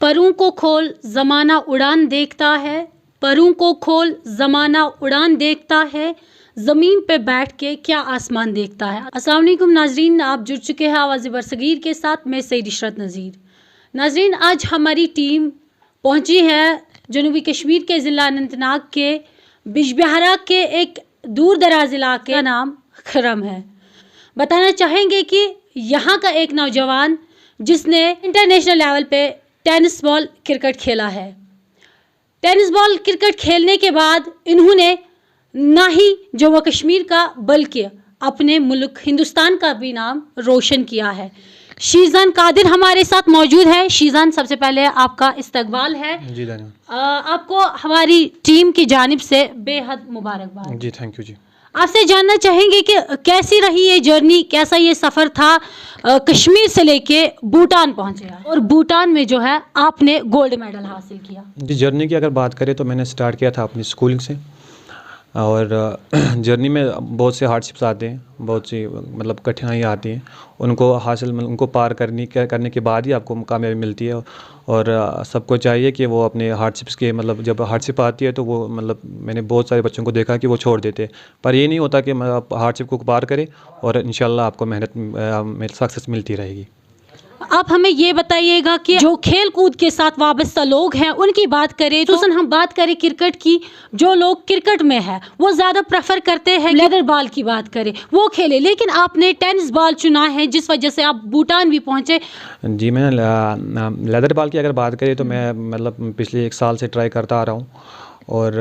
परों को खोल ज़माना उड़ान देखता है, परों को खोल ज़माना उड़ान देखता है, ज़मीन पे बैठ के क्या आसमान देखता है। अस्सलाम वालेकुम नाजरीन, आप जुड़ चुके हैं आवाज़ बरसगीर के साथ। मैं सईद इशरत नज़ीर। नाजरीन, आज हमारी टीम पहुंची है जनूबी कश्मीर के ज़िला अनंतनाग के बिजबिहारा के एक दूर दराज इलाके का नाम खरम है। बताना चाहेंगे कि यहाँ का एक नौजवान जिसने इंटरनेशनल लेवल पे टेनिस बॉल क्रिकेट खेला है। टेनिस बॉल क्रिकेट खेलने के बाद इन्होंने ना ही जम्मू कश्मीर का बल्कि अपने मुल्क हिंदुस्तान का भी नाम रोशन किया है। शीजान कादिर हमारे साथ मौजूद है। शीजान, सबसे पहले आपका इस्तकबाल है। जी धन्यवाद। आपको हमारी टीम की जानिब से बेहद मुबारकबाद। जी थैंक यू जी। आपसे जानना चाहेंगे कि कैसी रही ये जर्नी, कैसा ये सफ़र था कश्मीर से लेके भूटान पहुंचे और भूटान में जो है आपने गोल्ड मेडल हासिल किया। जी, जर्नी की अगर बात करें तो मैंने स्टार्ट किया था अपनी स्कूलिंग से और जर्नी में बहुत से हार्डशिप्स आते हैं, बहुत सी मतलब कठिनाइयाँ आती हैं। उनको पार करने के बाद ही आपको कामयाबी मिलती है। और सबको चाहिए कि वो अपने हार्डशिप्स के मतलब जब हार्डशिप आती है तो वो मतलब मैंने बहुत सारे बच्चों को देखा कि वो छोड़ देते हैं, पर ये नहीं होता कि आप हार्डशिप को पार करें और इंशाल्लाह आपको मेहनत में सक्सेस मिलती रहेगी। आप हमें ये बताइएगा कि जो खेल कूद के साथ वाबस्ता लोग हैं उनकी बात करें तो हम बात करें क्रिकेट की, जो लोग क्रिकेट में है वो ज़्यादा प्रेफर करते हैं लेदर बॉल की बात करें वो खेले, लेकिन आपने टेनिस बॉल चुना है जिस वजह से आप भूटान भी पहुंचे। जी, मैंने लेदर बॉल की अगर बात करें तो मैं मतलब पिछले 1 साल से ट्राई करता आ रहा हूँ। और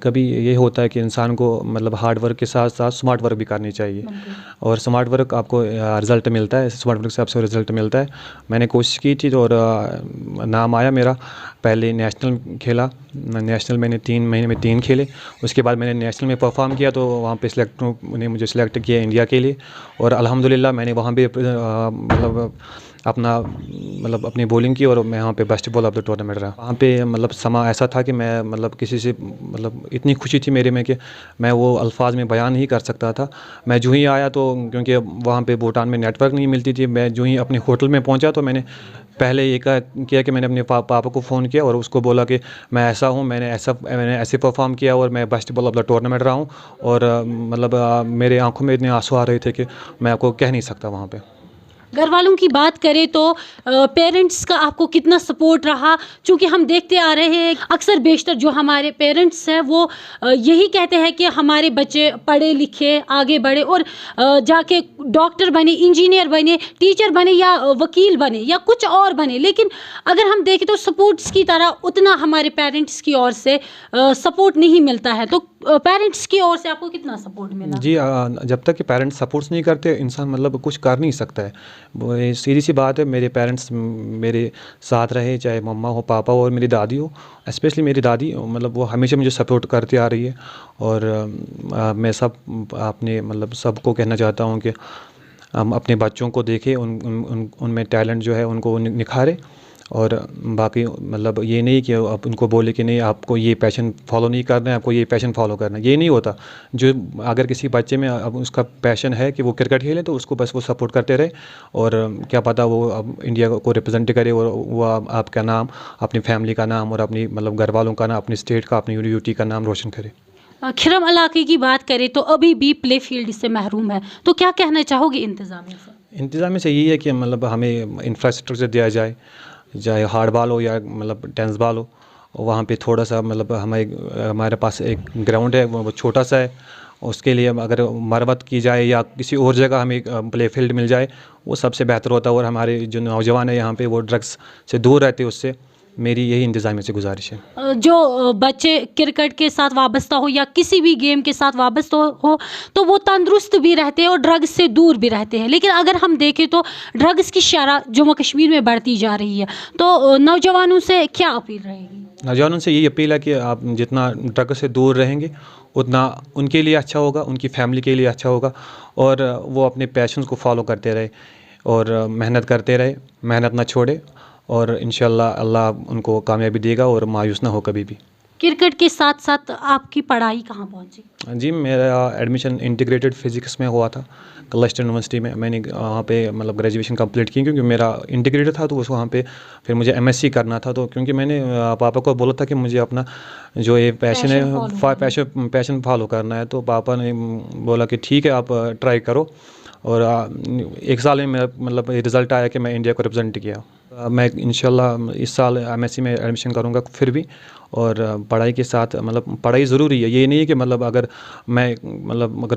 कभी ये होता है कि इंसान को मतलब हार्ड वर्क के साथ साथ स्मार्ट वर्क भी करनी चाहिए और स्मार्ट वर्क आपको रिज़ल्ट मिलता है, स्मार्ट वर्क से आपसे रिज़ल्ट मिलता है। मैंने कोशिश की थी और नाम आया मेरा। पहले नेशनल खेला, नेशनल मैंने 3 महीने में 3 खेले। उसके बाद मैंने नेशनल में परफॉर्म किया तो वहाँ पे उन्हें मुझे सिलेक्ट किया इंडिया के लिए और अल्हम्दुलिल्लाह मैंने वहाँ भी अपनी बॉलिंग की और मैं वहाँ पे best bowler of the tournament रहा। वहाँ पे मतलब समा ऐसा था कि मैं मतलब किसी से मतलब इतनी खुशी थी मेरे में कि मैं वो अल्फाज में बयान नहीं कर सकता था। मैं जो ही आया तो क्योंकि वहाँ पे भूटान में नेटवर्क नहीं मिलती थी, मैं जो ही अपने होटल में पहुँचा तो मैंने पहले ये किया कि मैंने अपने पापा को फ़ोन किया और उसको बोला कि मैं ऐसा हूँ, मैंने ऐसे परफॉर्म किया और मैं best bowler of the tournament रहा हूँ। और मतलब मेरे आंखों में इतने आंसू आ रहे थे कि मैं आपको कह नहीं सकता। वहाँ पे घर वालों की बात करें तो पेरेंट्स का आपको कितना सपोर्ट रहा, क्योंकि हम देखते आ रहे हैं अक्सर बेशतर जो हमारे पेरेंट्स हैं वो यही कहते हैं कि हमारे बच्चे पढ़े लिखे आगे बढ़े और जाके डॉक्टर बने, इंजीनियर बने, टीचर बने या वकील बने या कुछ और बने, लेकिन अगर हम देखें तो सपोर्ट्स की तरह उतना हमारे पेरेंट्स की ओर से सपोर्ट नहीं मिलता है। तो पेरेंट्स की ओर से आपको कितना सपोर्ट मिला? जी, जब तक कि पेरेंट्स सपोर्ट्स नहीं करते इंसान मतलब कुछ कर नहीं सकता है। वो सीधी सी बात है। मेरे पेरेंट्स मेरे साथ रहे, चाहे मम्मा हो, पापा हो और मेरी दादी हो। स्पेशली मेरी दादी मतलब वो हमेशा मुझे सपोर्ट करती आ रही है और मैं अपने मतलब सबको कहना चाहता हूँ कि हम अपने बच्चों को देखें, उनमें टैलेंट जो है उनको निखारें और बाकी मतलब ये नहीं कि आप उनको बोले कि नहीं आपको ये पैशन फॉलो नहीं करना है, आपको ये पैशन फॉलो करना है, ये नहीं होता। जो अगर किसी बच्चे में अब उसका पैशन है कि वो क्रिकेट खेले तो उसको बस वो सपोर्ट करते रहे और क्या पता वो अब इंडिया को रिप्रेजेंट करे और वो आपका नाम, अपनी फैमिली का नाम और अपनी मतलब घर वालों का नाम, अपनी स्टेट का, अपनी यूनिवर्सिटी का नाम रोशन करे। खिरम इलाके की बात करें तो अभी भी प्ले फील्ड से महरूम है, तो क्या कहना चाहोगे इंतज़ामिया से? इंतज़ामिया से यही है कि मतलब हमें इंफ्रास्ट्रक्चर दिया जाए, चाहे हार्ड बॉल हो या मतलब टेनिस बॉल हो। वहाँ पे थोड़ा सा मतलब हमारे पास एक ग्राउंड है, वो छोटा सा है। उसके लिए अगर मरम्मत की जाए या किसी और जगह हमें प्ले फील्ड मिल जाए वो सबसे बेहतर होता है। और हमारे जो नौजवान है यहाँ पे वो ड्रग्स से दूर रहते हैं, उससे मेरी यही इंतज़ामिया से गुजारिश है। जो बच्चे क्रिकेट के साथ वाबस्ता हो या किसी भी गेम के साथ वाबस्ता हो तो वो तंदुरुस्त भी रहते हैं और ड्रग्स से दूर भी रहते हैं, लेकिन अगर हम देखें तो ड्रग्स की शरह जम्मू कश्मीर में बढ़ती जा रही है, तो नौजवानों से क्या अपील रहेगी? नौजवानों से यही अपील है कि आप जितना ड्रग्स से दूर रहेंगे उतना उनके लिए अच्छा होगा, उनकी फैमिली के लिए अच्छा होगा और वो अपने पैशंस को फॉलो करते रहे और मेहनत करते रहे, मेहनत ना छोड़े और इंशाल्लाह अल्लाह उनको कामयाबी देगा और मायूस ना हो कभी भी। क्रिकेट के साथ साथ आपकी पढ़ाई कहाँ पहुंची? जी, मेरा एडमिशन इंटीग्रेटेड फिज़िक्स में हुआ था क्लस्टर यूनिवर्सिटी में। मैंने वहाँ पे मतलब ग्रेजुएशन कंप्लीट की क्योंकि मेरा इंटीग्रेटेड था, तो उस वहाँ पे फिर मुझे एमएससी करना था। तो क्योंकि मैंने पापा को बोला था कि मुझे अपना जो ये पैशन Passion है follow करना पैशन फॉलो करना है, तो पापा ने बोला कि ठीक है आप ट्राई करो। और 1 साल में मेरा मतलब रिज़ल्ट आया कि मैं इंडिया को रिप्रेजेंट किया। मैं इंशाल्लाह इस साल एमएससी में एडमिशन करूँगा फिर भी। और पढ़ाई के साथ मतलब पढ़ाई ज़रूरी है। ये नहीं है कि मतलब अगर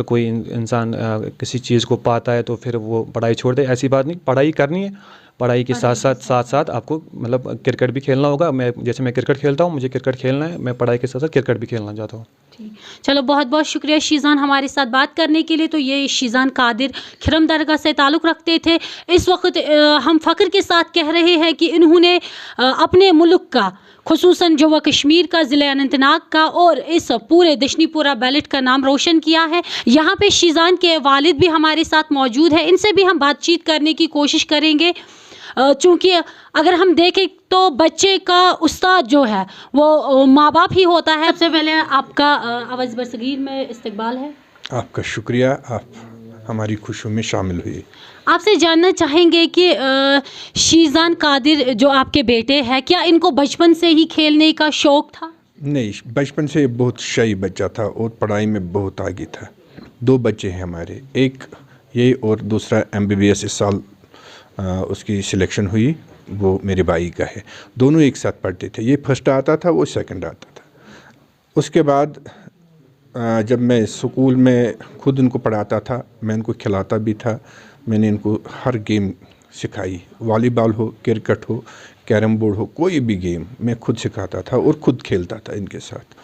कोई इंसान किसी चीज़ को पाता है तो फिर वो पढ़ाई छोड़ दे, ऐसी बात नहीं। पढ़ाई करनी है, पढ़ाई के साथ आपको मतलब क्रिकेट भी खेलना होगा। जैसे मैं क्रिकेट खेलता हूँ, मुझे क्रिकेट खेलना है, मैं पढ़ाई के साथ साथ क्रिकेट भी खेलना चाहता हूँ। ठीक। चलो, बहुत बहुत शुक्रिया शीज़ान हमारे साथ बात करने के लिए। तो ये शीज़ान कादिर खिरम दरगाह से ताल्लुक़ रखते थे। इस वक्त हम फ़ख्र के साथ कह रहे हैं कि इन्होंने अपने मुल्क का, खुसूसन जम्मू कश्मीर का, ज़िला अनंतनाग का और इस पूरे दशनीपुरा बेल्ट का नाम रोशन किया है। यहाँ पे शीज़ान के वालिद भी हमारे साथ मौजूद है, इनसे भी हम बातचीत करने की कोशिश करेंगे। चूँकि अगर हम देखें तो बच्चे का उस्ताद जो है वो माँ बाप ही होता है। सबसे पहले आपका आवाज़ बरसगीर में इस्तकबाल है। आपका शुक्रिया, आप हमारी खुशियों में शामिल हुए। आपसे जानना चाहेंगे कि शीज़ान कादिर जो आपके बेटे हैं, क्या इनको बचपन से ही खेलने का शौक़ था? नहीं, बचपन से बहुत शाई बच्चा था और पढ़ाई में बहुत आगे था। 2 बच्चे हैं हमारे, एक ये और दूसरा MBBS इस साल उसकी सिलेक्शन हुई, वो मेरे भाई का है। दोनों एक साथ पढ़ते थे, ये फर्स्ट आता था, वो सेकंड आता था। उसके बाद जब मैं स्कूल में खुद इनको पढ़ाता था, मैं इनको खिलाता भी था। मैंने इनको हर गेम सिखाई, वॉलीबॉल हो, क्रिकेट हो, कैरम बोर्ड हो, कोई भी गेम मैं खुद सिखाता था और खुद खेलता था इनके साथ।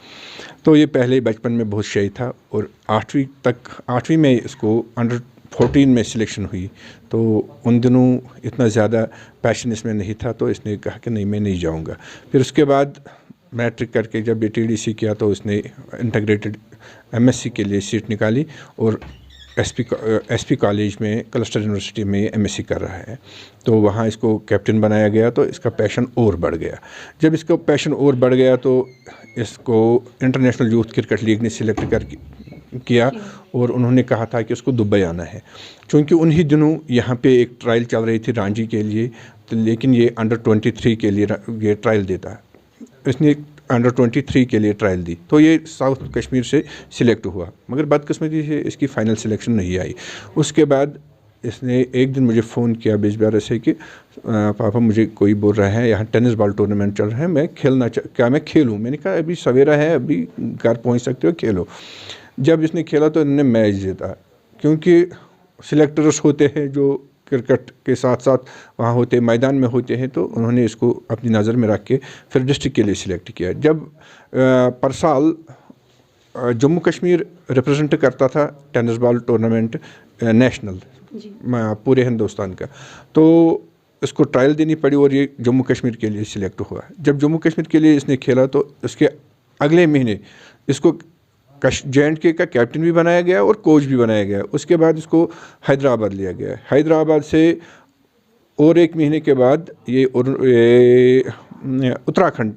तो ये पहले बचपन में बहुत शाई था और 8वीं में इसको अंडर 14 में सिलेक्शन हुई। तो उन दिनों इतना ज़्यादा पैशन इसमें नहीं था, तो इसने कहा कि नहीं, मैं नहीं जाऊंगा। फिर उसके बाद मैट्रिक करके जब ये TDC किया तो उसने इंटीग्रेटेड MSc के लिए सीट निकाली और SP कॉलेज में, क्लस्टर यूनिवर्सिटी में MSc कर रहा है। तो वहाँ इसको कैप्टन बनाया गया, तो इसका पैशन और बढ़ गया। जब इसका पैशन और बढ़ गया तो इसको इंटरनेशनल यूथ क्रिकेट लीग ने सिलेक्ट किया और उन्होंने कहा था कि उसको दुबई आना है। क्योंकि उन्हीं दिनों यहाँ पे एक ट्रायल चल रही थी रांची के लिए, तो लेकिन ये अंडर 23 के लिए ये ट्रायल देता है। इसने अंडर 23 के लिए ट्रायल दी, तो ये साउथ कश्मीर से सिलेक्ट हुआ, मगर बदकिस्मती से इसकी फ़ाइनल सिलेक्शन नहीं आई। उसके बाद इसने एक दिन मुझे फ़ोन किया बिजबारा से कि पापा मुझे कोई बोल रहा है यहाँ टेनिस बॉल टूर्नामेंट चल रहा है, मैं क्या मैं खेलूँ? मैंने कहा अभी सवेरा है, अभी घर पहुँच सकते हो, खेलो। जब इसने खेला तो इन्होंने मैच जीता, क्योंकि सिलेक्टर्स होते हैं जो क्रिकेट के साथ साथ वहाँ होते, मैदान में होते हैं, तो उन्होंने इसको अपनी नज़र में रख के फिर डिस्ट्रिक्ट के लिए सिलेक्ट किया। जब पर साल जम्मू कश्मीर रिप्रेजेंट करता था टेनिस बॉल टूर्नामेंट नेशनल पूरे हिंदुस्तान का, तो इसको ट्रायल देनी पड़ी और ये जम्मू कश्मीर के लिए सिलेक्ट हुआ। जब जम्मू कश्मीर के लिए इसने खेला तो इसके अगले महीने इसको J&K का कैप्टन भी बनाया गया और कोच भी बनाया गया। उसके बाद इसको हैदराबाद लिया गया। हैदराबाद से और 1 महीने के बाद ये उत्तराखंड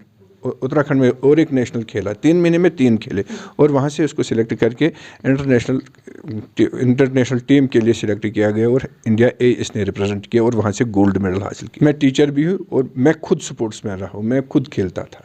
में और एक नेशनल खेला, 3 महीने में 3 खेले और वहाँ से उसको सिलेक्ट करके इंटरनेशनल टीम के लिए सिलेक्ट किया गया और इंडिया A इसने रिप्रेजेंट किया और वहाँ से गोल्ड मेडल हासिल किया। मैं टीचर भी हूँ और मैं खुद स्पोर्ट्स में रहा हूँ, मैं खुद खेलता था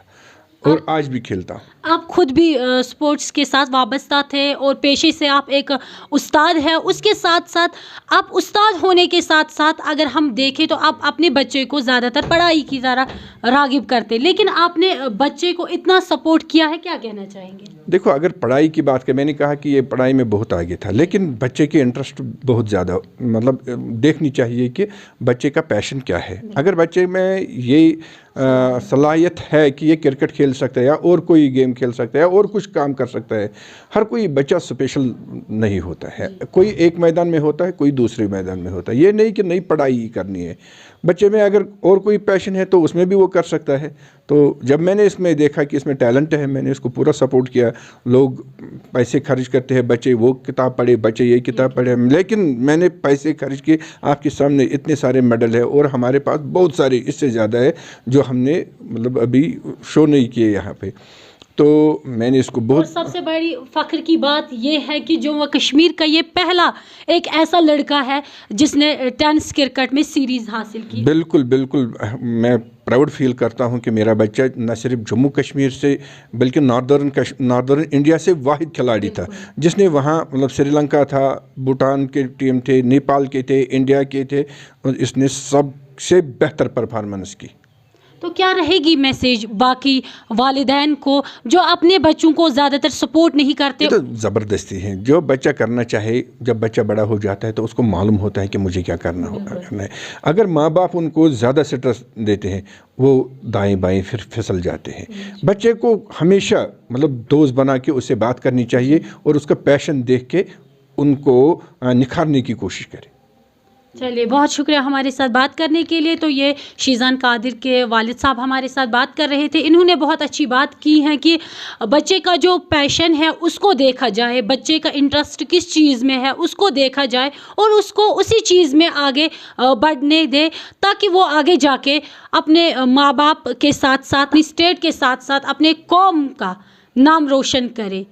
और आज भी खेलता हूँ। आप खुद भी स्पोर्ट्स के साथ वाबस्ता थे और पेशे से आप एक उस्ताद हैं। उसके साथ साथ आप उस्ताद होने के साथ साथ अगर हम देखें तो आप अपने बच्चे को ज़्यादातर पढ़ाई की तरह रागिब करते, लेकिन आपने बच्चे को इतना सपोर्ट किया है, क्या कहना चाहेंगे? देखो, अगर पढ़ाई की बात करें, मैंने कहा कि ये पढ़ाई में बहुत आगे था, लेकिन बच्चे के इंटरेस्ट बहुत ज़्यादा मतलब देखनी चाहिए कि बच्चे का पैशन क्या है। अगर बच्चे में ये सलाहियत है कि ये क्रिकेट खेल सकता है या और कोई गेम खेल सकता है और कुछ काम कर सकता है। हर कोई बच्चा स्पेशल नहीं होता है, कोई एक मैदान में होता है, कोई दूसरे मैदान में होता है। ये नहीं कि नई पढ़ाई ही करनी है, बच्चे में अगर और कोई पैशन है तो उसमें भी वो कर सकता है। तो जब मैंने इसमें देखा कि इसमें टैलेंट है, मैंने इसको पूरा सपोर्ट किया। लोग पैसे खर्च करते हैं, बच्चे वो किताब पढ़े, बच्चे ये किताब पढ़े, लेकिन मैंने पैसे खर्च किए। आपके सामने इतने सारे मेडल है और हमारे पास बहुत सारे इससे ज़्यादा है जो हमने मतलब अभी शो नहीं किए यहाँ पे। तो मैंने इसको और बहुत सबसे बड़ी फ़ख्र की बात यह है कि जम्मू व कश्मीर का ये पहला एक ऐसा लड़का है जिसने टेनिस क्रिकेट में सीरीज़ हासिल की। बिल्कुल बिल्कुल मैं प्राउड फील करता हूं कि मेरा बच्चा न सिर्फ जम्मू कश्मीर से बल्कि नॉर्दर्न इंडिया से वाहिद खिलाड़ी था जिसने वहां मतलब श्रीलंका था, भूटान के टीम थे, नेपाल के थे, इंडिया के थे और इसने सबसे बेहतर परफॉर्मेंस की। तो क्या रहेगी मैसेज बाकी वालिदैन को जो अपने बच्चों को ज़्यादातर सपोर्ट नहीं करते? ये तो ज़बरदस्ती है। जो बच्चा करना चाहे, जब बच्चा बड़ा हो जाता है तो उसको मालूम होता है कि मुझे क्या करना है। अगर माँ बाप उनको ज़्यादा स्ट्रेस देते हैं वो दाएं बाएं फिर फिसल जाते हैं। बच्चे को हमेशा मतलब दोस्त बना के उससे बात करनी चाहिए और उसका पैशन देख के उनको निखारने की कोशिश करें। चलिए, बहुत शुक्रिया हमारे साथ बात करने के लिए। तो ये शीज़ान कादिर के वालिद साहब हमारे साथ बात कर रहे थे। इन्होंने बहुत अच्छी बात की है कि बच्चे का जो पैशन है उसको देखा जाए, बच्चे का इंटरेस्ट किस चीज़ में है उसको देखा जाए और उसको उसी चीज़ में आगे बढ़ने दे ताकि वो आगे जाके अपने माँ बाप के साथ साथ अपनी स्टेट के साथ साथ अपने कौम का नाम रोशन करे।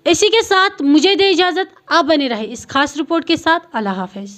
इसी के साथ मुझे दे इजाज़त। आप बने रहे इस खास रिपोर्ट के साथ। अल्लाह हाफ़िज़।